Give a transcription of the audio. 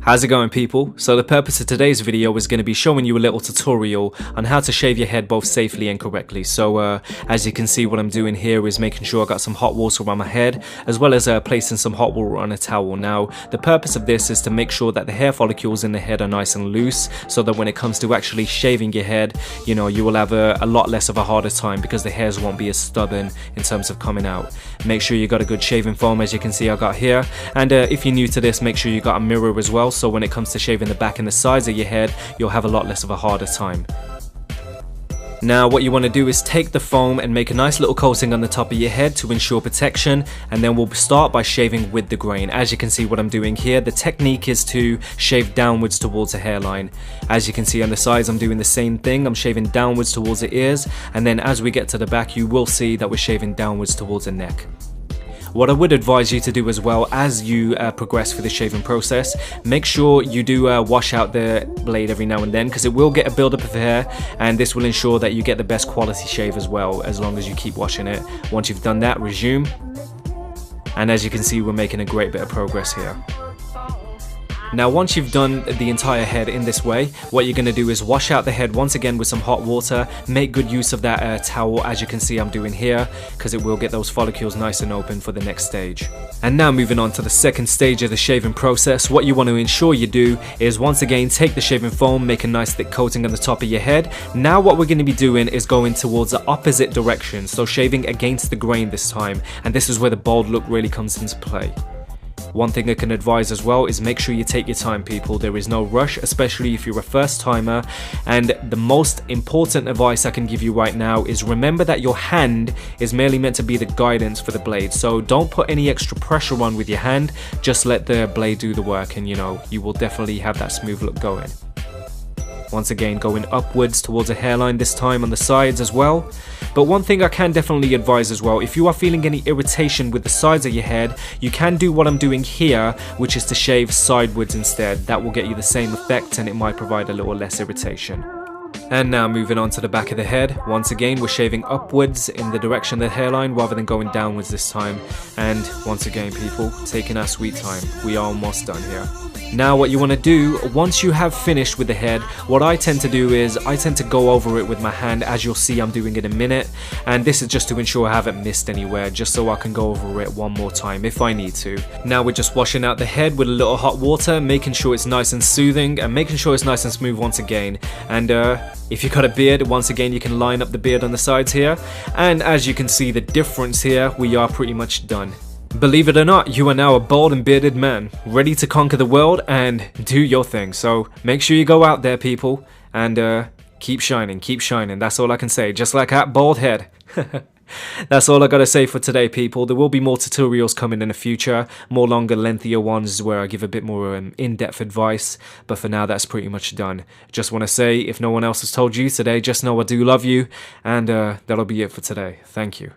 How's it going, people? So the purpose of today's video is going to be showing you a little tutorial on how to shave your head both safely and correctly. So as you can see, what I'm doing here is making sure I got some hot water on my head, as well as placing some hot water on a towel. Now the purpose of this is to make sure that the hair follicles in the head are nice and loose, so that when it comes to actually shaving your head, you know, you will have a lot less of a harder time because the hairs won't be as stubborn in terms of coming out. Make sure you got a good shaving foam, as you can see I got here, and if you're new to this, make sure you got a mirror as well, so when it comes to shaving the back and the sides of your head, you'll have a lot less of a harder time. Now what you want to do is take the foam and make a nice little coating on the top of your head to ensure protection, and then we'll start by shaving with the grain. As you can see what I'm doing here, the technique is to shave downwards towards the hairline. As you can see on the sides, I'm doing the same thing. I'm shaving downwards towards the ears, and then as we get to the back, you will see that we're shaving downwards towards the neck. What I would advise you to do as well as you progress through the shaving process, make sure you do wash out the blade every now and then, because it will get a buildup of hair, and this will ensure that you get the best quality shave as well, as long as you keep washing it. Once you've done that, resume, and as you can see, we're making a great bit of progress here. Now once you've done the entire head in this way, what you're going to do is wash out the head once again with some hot water. Make good use of that towel, as you can see I'm doing here, because it will get those follicles nice and open for the next stage. And now moving on to the second stage of the shaving process, what you want to ensure you do is once again take the shaving foam, make a nice thick coating on the top of your head. Now what we're going to be doing is going towards the opposite direction, so shaving against the grain this time, and this is where the bald look really comes into play. One thing I can advise as well is make sure you take your time, people. There is no rush, especially if you're a first timer, and the most important advice I can give you right now is remember that your hand is merely meant to be the guidance for the blade, so don't put any extra pressure on with your hand, just let the blade do the work, and you know, you will definitely have that smooth look going. Once again, going upwards towards the hairline this time on the sides as well. But one thing I can definitely advise as well, if you are feeling any irritation with the sides of your head, you can do what I'm doing here, which is to shave sideways instead. That will get you the same effect, and it might provide a little less irritation. And now moving on to the back of the head, once again we're shaving upwards in the direction of the hairline rather than going downwards this time. And once again, people, taking our sweet time. We are almost done here. Now what you want to do, once you have finished with the head, what I tend to do is I tend to go over it with my hand, as you'll see I'm doing in a minute, and this is just to ensure I haven't missed anywhere, just so I can go over it one more time if I need to. Now we're just washing out the head with a little hot water, making sure it's nice and soothing, and making sure it's nice and smooth once again. And if you've got a beard, once again you can line up the beard on the sides here, and as you can see the difference here, we are pretty much done. Believe it or not, you are now a bald and bearded man, ready to conquer the world and do your thing. So make sure you go out there, people, and keep shining, that's all I can say, just like that bald head. That's all I gotta say for today, people. There will be more tutorials coming in the future, more longer, lengthier ones where I give a bit more in-depth advice, but for now that's pretty much done. Just want to say, if no one else has told you today, just know I do love you, and that'll be it for today. Thank you.